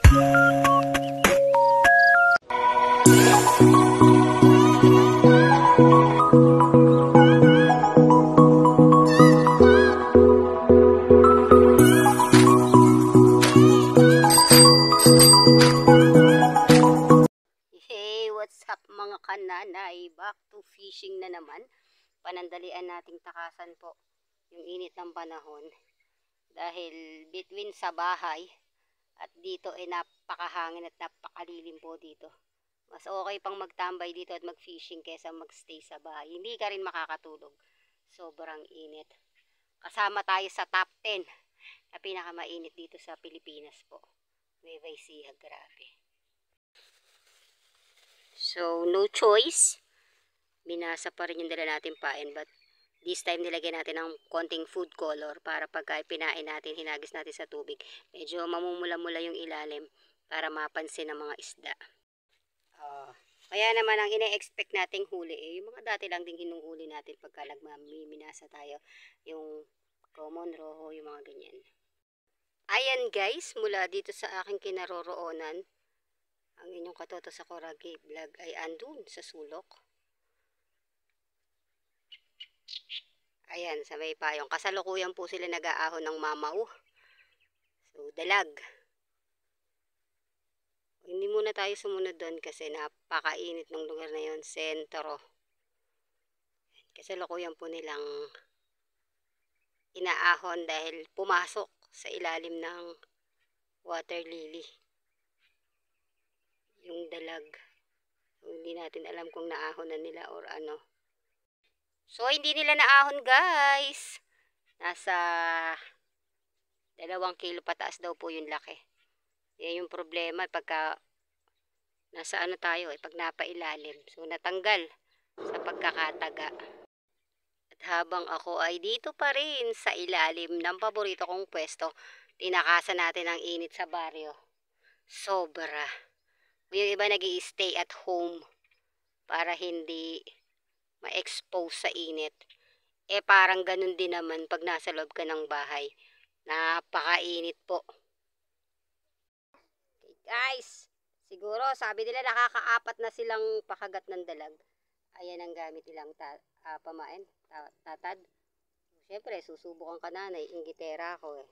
Hey, what's up mga kananay? Back to fishing na naman. Panandalian nating takasan po yung init ng panahon. Dahil between sa bahay at dito ay napakahangin at napakalilim po dito. Mas okay pang magtambay dito at mag-fishing kaysa magstay sa bahay. Hindi ka rin makakatulog. Sobrang init. Kasama tayo sa top 10 na pinakamainit dito sa Pilipinas po. Nueva Ecija, grabe. So, no choice. Binasa pa rin yung dala natin pain, but this time nilagyan natin ng konting food color para pagka pinain natin, hinagis natin sa tubig, medyo mamumula-mula yung ilalim para mapansin ng mga isda. Kaya naman ang ine-expect nating huli, yung mga dati lang ding hinuhuli natin pagka nagmaminasa tayo, yung common roho, yung mga ganyan. Ayan guys, mula dito sa aking kinaroroonan, ang inyong katoto sa Koragi Vlog ay andun sa sulok. Ayan, sa may payong. Kasalukuyan po sila nag-aahon ng mamaw. So, dalag. Hindi muna tayo sumunod doon kasi napakainit ng lugar na yon, sentro. Kasalukuyan po nilang inaahon dahil pumasok sa ilalim ng water lily yung dalag. So, hindi natin alam kung naahon na nila or ano. So, hindi nila naahon guys. Nasa 2 kilo pataas daw po yung laki. Yan yung problema pagka nasa ano tayo, pag napailalim. So, natanggal sa pagkakataga. At habang ako ay dito pa rin sa ilalim ng paborito kong pwesto, tinakasan natin ang init sa baryo. Sobra. Yung iba nag-i-stay at home para hindi ma-expose sa init. Parang ganun din naman pag nasa loob ka ng bahay. Napakainit po. Okay guys, siguro sabi nila nakakaapat na silang pakagat ng dalag. Ayan ang gamit nilang pamain, tatad. Siyempre, susubukan ka na, naiinggitera ako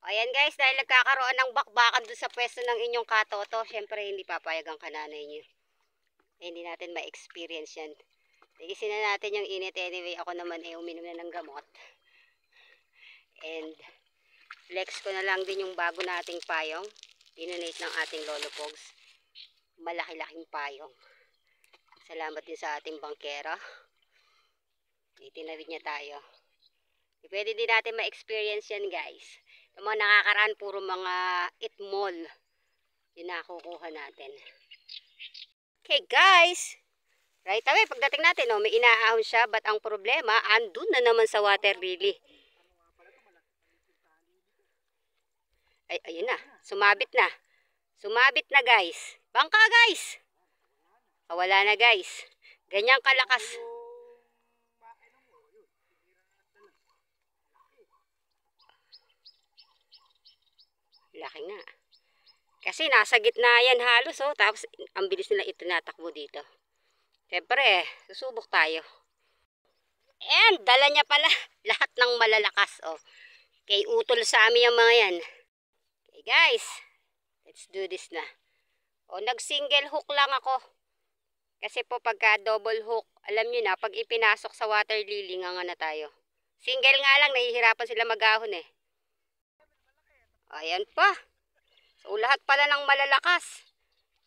Ayan guys, dahil nagkakaroon ng bakbakan doon sa pwesto ng inyong katoto, siyempre hindi papayag ang kananay nyo. Hindi natin ma-experience yan. Tigisin na natin yung init anyway. Ako naman uminom na ng gamot. And flex ko na lang din yung bago nating payong. Dinonate ng ating Lolo Pogs. Malaki-laking payong. Salamat din sa ating bangkera. Itinawid niya tayo. Pwede din natin ma-experience yan guys. Yung mga nakakaraan, puro mga itmol. Yun nakukuha natin. Okay guys. Right away, pagdating natin, may inaahon siya. But ang problema, andun na naman sa water lily. Ay, ayun na. Sumabit na. Sumabit na guys. Bangka guys. Wala na guys. Ganyang kalakas. Laki nga. Kasi nasa gitna yan halos tapos ang bilis nila itinatakbo dito. Siyempre, susubok tayo. And dala niya pala lahat ng malalakas Kay utol sa amin yung mga yan. Okay guys, let's do this na. Nag-single hook lang ako. Kasi po pagka double hook, alam niyo na, pag ipinasok sa water lily nga na tayo. Single nga lang, nahihirapan sila mag-ahon Ayan pa. So lahat pala ng malalakas.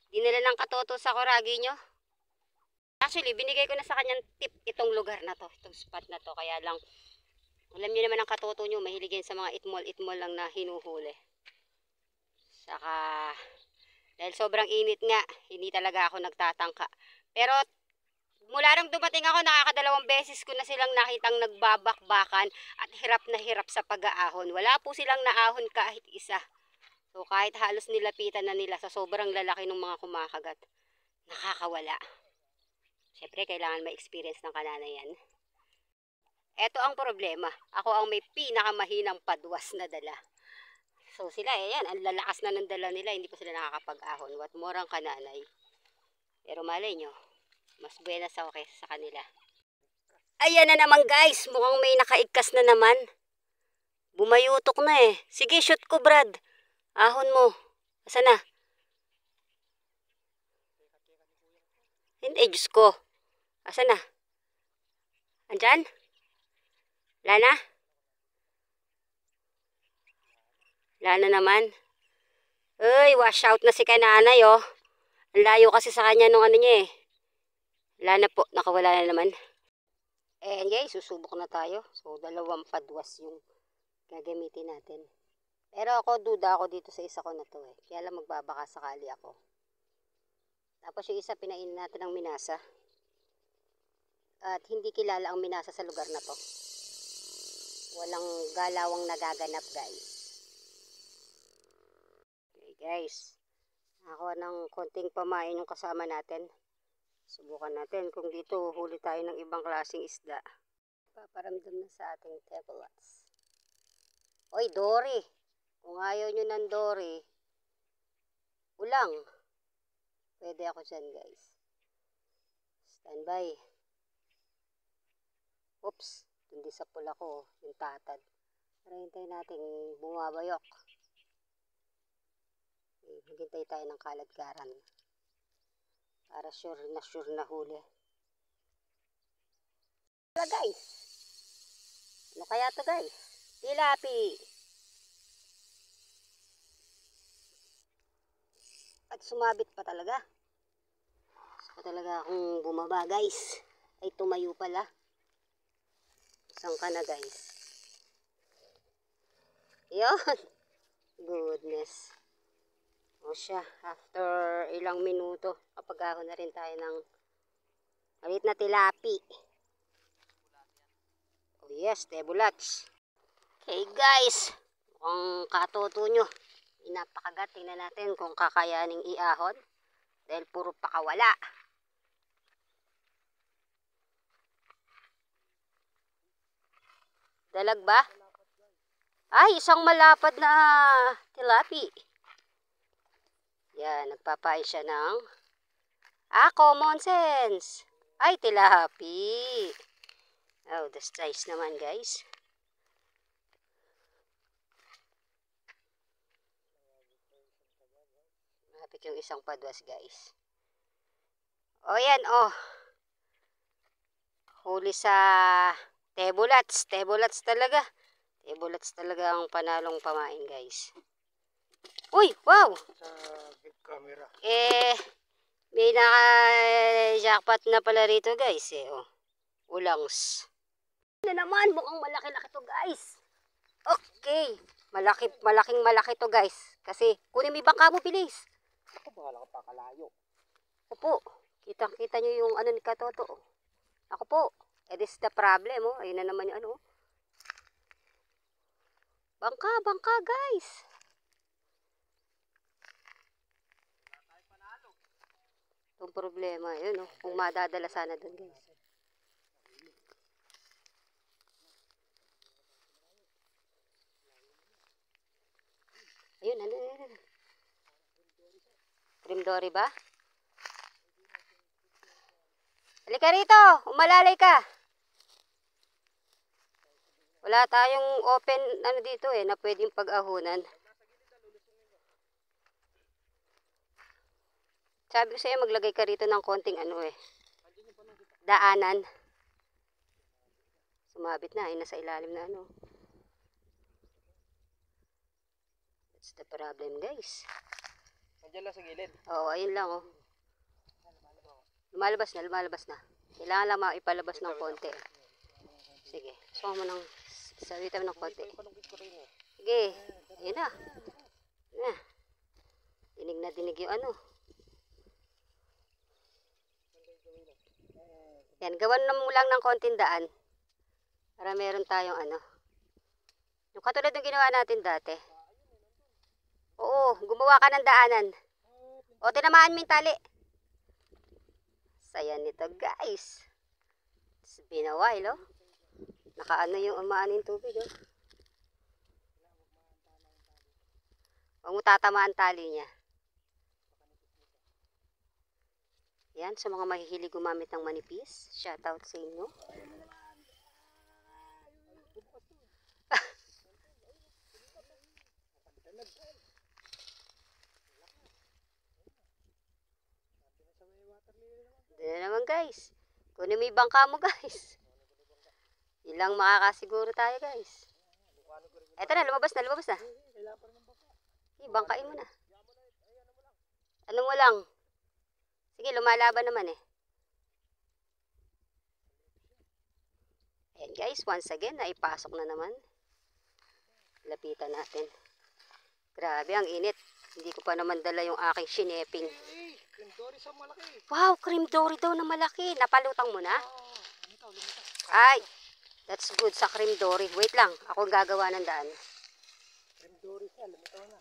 Dinala ng katoto sa Koragi nyo. Actually, binigay ko na sa kanyang tip itong lugar na to. Itong spot na to. Kaya lang, alam niyo naman ang katoto nyo, mahilig yan sa mga itmol lang na hinuhuli. Saka, dahil sobrang init nga, hindi talaga ako nagtatangka. Pero, mula nang dumating ako, nakakadalawang beses ko na silang nakitang nagbabakbakan at hirap na hirap sa pag-aahon. Wala po silang naahon kahit isa. So kahit halos nilapitan na nila sa sobrang lalaki ng mga kumakagat, nakakawala. Siyempre kailangan ma-experience ng kananayan. Ito ang problema. Ako ang may pinakamahinang padwas na dala. So sila, ayan, ang lalakas na ng dala nila, hindi pa sila nakakapag-ahon. What more ang kananay. Pero malay nyo, mas buenas ako kaysa sa kanila. Ayan na naman guys, mukhang may nakaigkas na naman. Bumayutok na eh. Sige, shoot ko Brad. Ahon mo. Asa na? Hindi, Diyos ko. Asa na? Andyan? Wala na? Wala na naman. Uy, wash out na si kananay oh. Ang layo kasi sa kanya nung ano niya eh. Wala na po, nakawala na naman. Ayan guys, susubok na tayo. So, 2 padwas yung gagamitin natin. Pero ako, duda ako dito sa isa ko na to eh. Kaya lang magbabaka sakali ako. Tapos yung isa, pinainin natin ng minasa. At hindi kilala ang minasa sa lugar na to. Walang galawang nagaganap guys. Okay guys. Ako ng konting pamain yung kasama natin. Subukan natin kung dito huli tayo ng ibang klaseng isda. Paparamdam na sa ating tablets. Oy, Dory! Kung ayaw nyo ng Dory, ulang. Pwede ako dyan, guys. Standby. Oops, hindi sa pula ko, yung tatad. Pero hintayin natin bumabayok. Maghintay tayo ng kaladkaran. Para sure na huli. Wala, guys. Ano kaya to, guys? Tilapi. At sumabit pa talaga. Gusto talaga akong bumaba guys. Ay tumayo pala. Saan ka na guys? Yun. Goodness. O siya. After ilang minuto. Kapag-ahon na rin tayo ng malit na tilapi. Oh yes, tebulats. Okay guys. Mukhang katoto nyo. Napakagat, tingnan natin kung kakayaning iahon dahil puro pakawala. Dalag ba? Ay, isang malapad na tilapi. Yan, nagpapain siya ng common sense. Ay, tilapi. Oh, the size naman guys. Yung isang padwas guys. O yan oh. Huli sa tebulats. Tebulats talaga. Tebulats talaga ang panalong pamain guys. Uy, wow. Sa big camera. May naka-jackpot na pala rito guys eh oh. Ulangs. Na naman, mukhang malaki-laki to guys. Okay. Malaking-malaki to guys. Kasi kunin mo yung bangka mo bilis. Ako bahala ka pa kalayo. Ako po, kitang-kita nyo yung ano ni Katoto. Ako po, it is the problem oh. Ayun na naman yung ano. Bangka guys. Itong problema, yun oh. Kung madadala sana dun guys. Ayun, ano. Trim dory ba? Halika rito, umalalay ka. Wala tayong open ano dito eh, na pwedeng pag-ahunan. Sabi ko sa'yo, maglagay ka rito ng konting ano eh. Daanan. Sumabit na, ay nasa ilalim na ano. That's the problem guys. Nandiyan lang sa gilid. Oo, ayun lang oh. Lumalabas na. Kailangan lang maipalabas ng konti. Sige, suka mo ng sabitan ng konti. Sige, ayun na. Dinig yung ano. Yan, gawan na mo lang ng konting daan. Para meron tayong ano. Yung katulad ng ginawa natin dati. Oo, gumawa ka ng daanan. O, tinamaan mo yung tali. Saya nito guys. It's been a while oh. Nakaano yung umaan yung tubig oh. Huwag mo tatamaan tali niya. Yan, sa mga mahihilig gumamit ng manipis. Shoutout sa inyo. Doon na naman guys. Kunin mo yung bangka mo guys. Ilang makakasiguro tayo guys. Eto na, lumabas na, lumabas na. Bangkain mo na. Ano mo lang? Sige, lumalaban naman eh. Ayan guys, once again, naipasok na naman. Lapitan natin. Grabe, ang init. Hindi ko pa naman dala yung aking shineping. Cream Dory sa malaki. Wow, cream dory daw na malaki. Napalutang mo na? Ay, that's good sa cream dory. Wait lang, ako gagawa ng daan. Cream Dory siya, lumitaw na.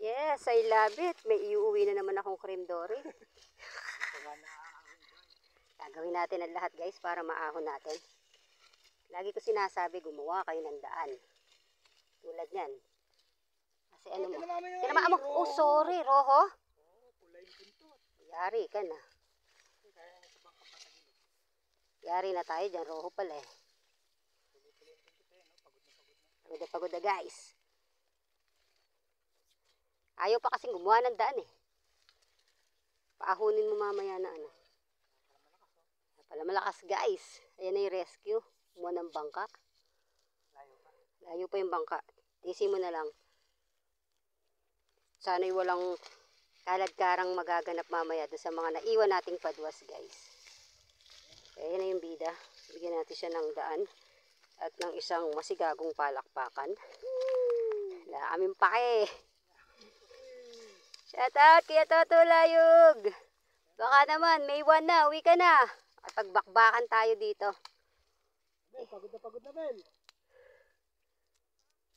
Yes, I love it. May iuwi na naman akong cream dory. Gagawin natin ang lahat guys para maahon natin. Lagi ko sinasabi, gumawa kayo ng daan. Tulad yan. Kasi ano mo? Tinamaan mo. Oh, sorry, Roho. Yari ka na. Yari na tayo dyan, Roho pala eh. Pagod na pagod na guys. Ayaw pa kasing gumawa ng daan eh. Paahunin mo mamaya na ano. Pala malakas guys. Ayan na yung rescue. Kumuha ng bangka. Layo pa yung bangka. Tisi mo na lang. Sana'y walang kalad-karang magaganap mamaya doon sa mga naiwan nating padwas guys. Ayan na yung bida. Bigyan natin siya ng daan. At ng isang masigagong palakpakan. Wala kaming pake. Shout out kaya Toto Layog. Baka naman, May 1 na, uwi ka na. At pagbakbakan tayo dito. Bel, pagod na Bel.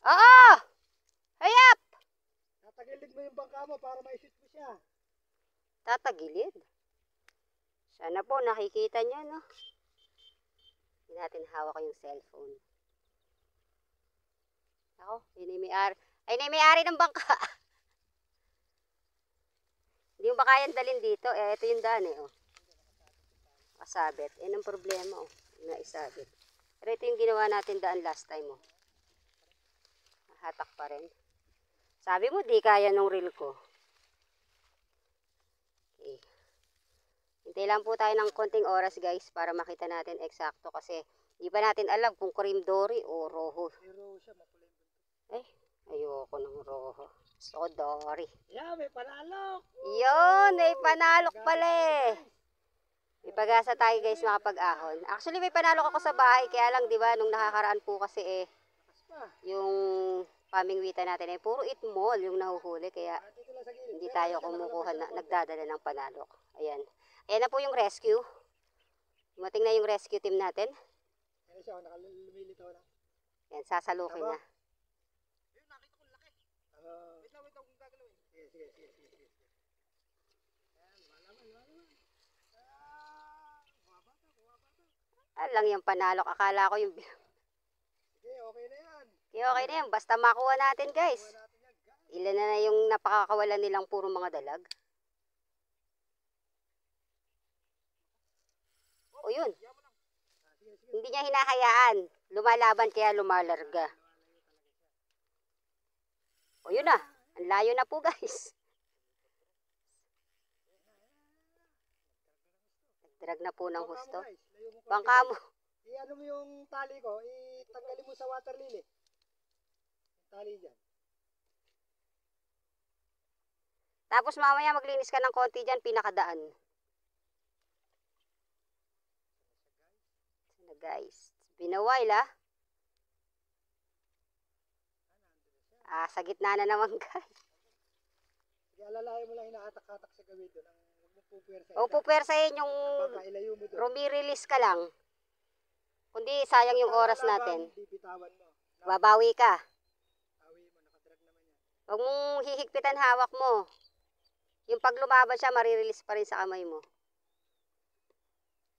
Oo! Hayap! Tatagilid mo yung bangka mo para ma-shoot mo siya. Tatagilid. Sana po nakikita nyo, no? Hindi natin hawak yung cellphone. Ako, yun yung may-ari. Ay, na may-ari ng bangka. Hindi mo ba kayang dalhin dito? Eh, ito yung daan eh, oh. Kasabit. Yan ang problema, oh. Naisabit. Pero ito yung ginawa natin daan last time, oh. Hatak pa rin. Sabi mo, di kaya nung reel ko. Okay. Hintay lang po tayo ng konting oras, guys, para makita natin eksakto kasi di pa natin alam kung cream dory o roho. Pero siya, mapula yung buntot. Eh, ayoko ng roho. So, dory. Yeah, may panalok. Yun, may panalok pala eh. May pag-asa tayo guys makapag-ahon. Actually, may panalok ako sa bahay. Kaya lang, di ba, nung nakakaraan po kasi eh, yung pamingwita natin eh, puro itmol yung nahuhuli. Kaya, hindi tayo kumukuha na, nagdadala ng panalok. Ayan. Ayan na po yung rescue. Dumating na yung rescue team natin. Ayan siya, nakalumilitaw na. Ayan, sasalukin na. Wait lang kung gagalawin. Sige. Alang yung panalok. Akala ko yung... Sige, okay na yan. Okay na yan. Basta makuha natin guys. Ilan na yung napakakawalan nilang puro mga dalag. O yun. Hindi niya hinahayaan. Lumalaban kaya lumalarga. O yun na. Ang layo na po guys. Nagdrag na po ng husto. Bangka mo. I-ano mo yung tali ko, itanggalin mo sa water lily. Yung tali dyan. Tapos mamaya maglinis ka ng konti dyan, pinakadaan. Sana guys. It's been a while ah. Sa gitna na naman guys. Sige, alalayan mo lang inaatak-atak sa gawin doon. Huwag mo pupersa. O pupersahin yung Baka ilayo mo doon. rumi-release ka lang. Kundi sayang yung oras natin. Bibitawan mo. Babawi ka. Tawi mo, nakadrag naman yan. Huwag mong hihigpitan hawak mo. Yung pag lumaban siya, marirelease pa rin sa kamay mo.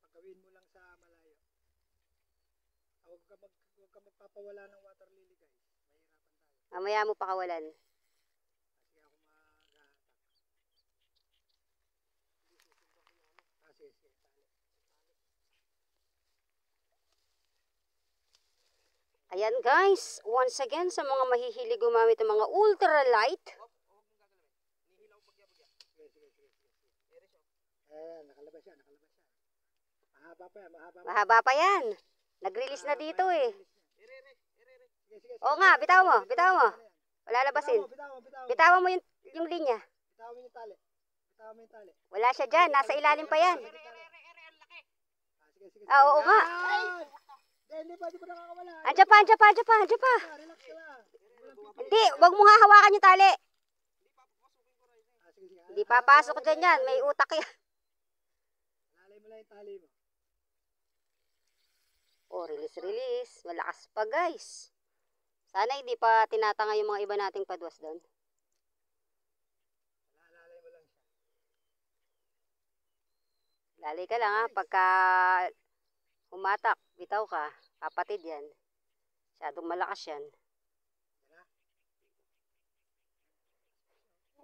Pagawin mo lang sa malayo. Huwag Huwag ka magpapawala ng water lily guys. Mahirapan tayo. Mamaya mo pakawalan. Kasi ako mag-attack. Sige, sige. Ayan guys, once again sa mga mahihilig gumamit ng mga ultralight. Ayan, nakalabas yan, nakalabas yan. Mahaba pa yan, mahaba pa. Mahaba pa yan. Nag-release na dito eh. Sige, sige. Oo nga, bitaw mo, bitaw mo. Wala labasin. Bitaw mo. Bitawan mo yung linya. Bitaw mo yung tali. Bitaw mo yung tali. Wala siya dyan, nasa ilalim pa yan. Sige, sige. Oo nga. Hindi pa nakakawala. Andiyan pa. Relax ka lang. Hindi, wag mo hahawakan yung tali. Sige. Hindi papasok dyan yan, may utak yan. Lalay mo lang yung tali mo. Oh, release. Malakas pa guys. Sana hindi pa tinatanga yung mga iba nating padwas doon. Lalay mo lang siya. Lalay ka lang ha, pagka humatak, bitaw ka, kapatid yan. Masyadong malakas yan.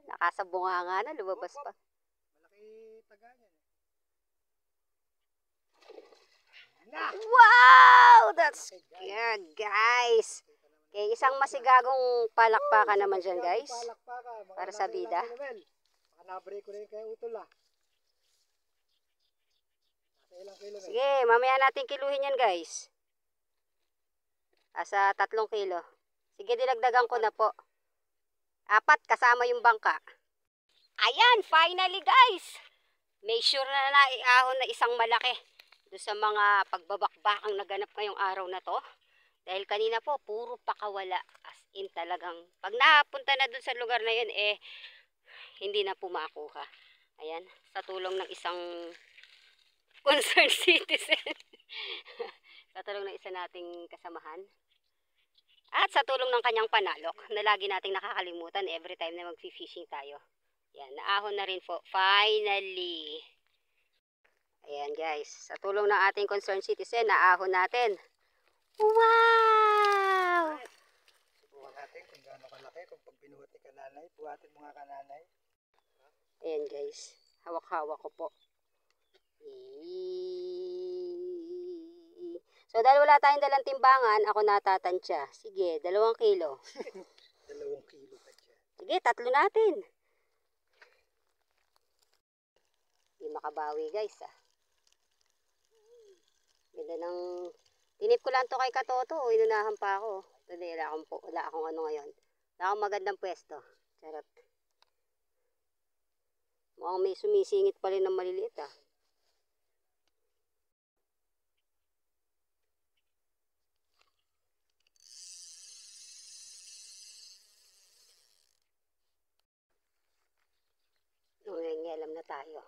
Nakasabunga nga na, lumabas pa. Malaki taga niyan. Wow! That's good, guys. Okay, isang masigagong palakpakan naman dyan, guys. Para sa bida. Baka na-break ko rin kayo utol ah. Nasa ilang kilo na. Sige, mamaya natin kiluhin yan, guys. Asa 3 kilo. Sige, dilagdagan ko na po. 4 kasama yung bangka. Ayan, finally, guys. Make sure na naiahon na isang malaki. Doon sa mga pagbabakbakang naganap ngayong araw na to. Dahil kanina po, puro pakawala. As in talagang, pag napunta na doon sa lugar na yun, hindi na po makuha. Ayan, sa tulong ng isang concerned citizen. Sa tulong ng isa nating kasamahan. At sa tulong ng kanyang panalok, na lagi nating nakakalimutan every time na mag-fishing tayo. Yan, naahon na rin po. Finally. Ayan guys, sa tulong ng ating concerned citizen, naahon natin. Wow! Buwan natin kung gaano kalaki, kung pag binuhat ni kananay, buhatin mo nga kananay. Ayan guys, hawak-hawak ko po. So dahil wala tayong dalang timbangan, ako natatansya. Sige, 2 kilo. 2 kilo pa dyan. Sige, 3 natin. Hindi makabawi guys ah. Ganda ng... Tinip ko lang to kay Katoto. Inunahan pa ako. Today, wala akong ano ngayon. Wala akong magandang pwesto. Charot. Mukhang may sumisingit pa rin ng maliliit ah. Nangingialam na tayo.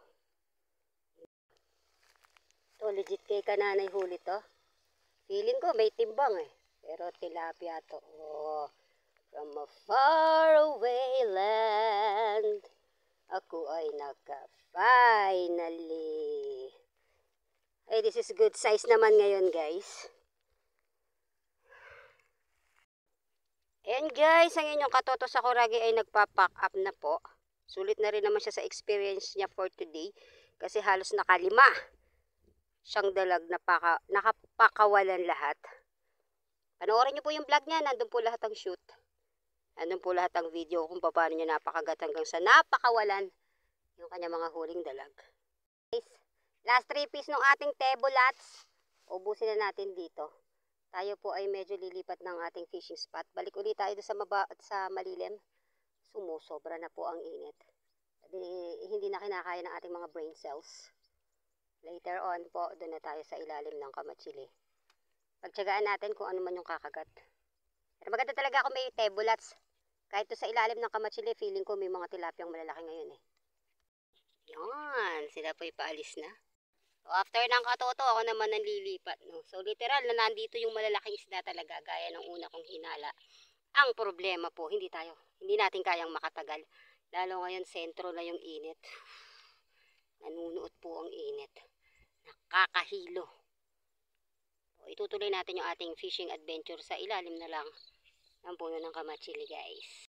To legit kay kananay huli to. Feeling ko may timbang eh. Pero tilapia to. Oh, from a faraway land, ako ay naka-finally. Ay, this is good size naman ngayon guys. And guys, ang inyong Katoto Sakuragi ay nagpa-pack up na po. Sulit na rin naman siya sa experience niya for today. Kasi halos nakalima siyang dalag na nakapakawalan lahat. Panoorin niyo po yung vlog niya. Nandun po lahat ang shoot. Nandun po lahat ang video kung paano niya napakagat hanggang sa napakawalan yung kanya mga huling dalag. Guys, last 3 piece ng ating tebulats. Ubusin na natin dito. Tayo po ay medyo lilipat ng ating fishing spot. Balik ulit tayo sa malilim. Sumusobra na po ang init. Hindi na kinakaya ng ating mga brain cells. Later on po, doon na tayo sa ilalim ng kamatsili. Pagtsagaan natin kung ano man yung kakagat. Pero maganda talaga ako may tebulats. Kahit to sa ilalim ng kamatsili, feeling ko may mga tilapiyang malalaki ngayon eh. Yan, sila po ipaalis na. So after ng Katoto, ako naman ang lilipat. No? So literal na nandito yung malalaking isda talaga, gaya ng una kong hinala. Ang problema po, hindi natin kayang makatagal. Lalo ngayon, sentro na yung init. Nanunuot po ang init. Nakakahilo. So, itutuloy natin yung ating fishing adventure sa ilalim na lang ng puno ng kamatsili guys.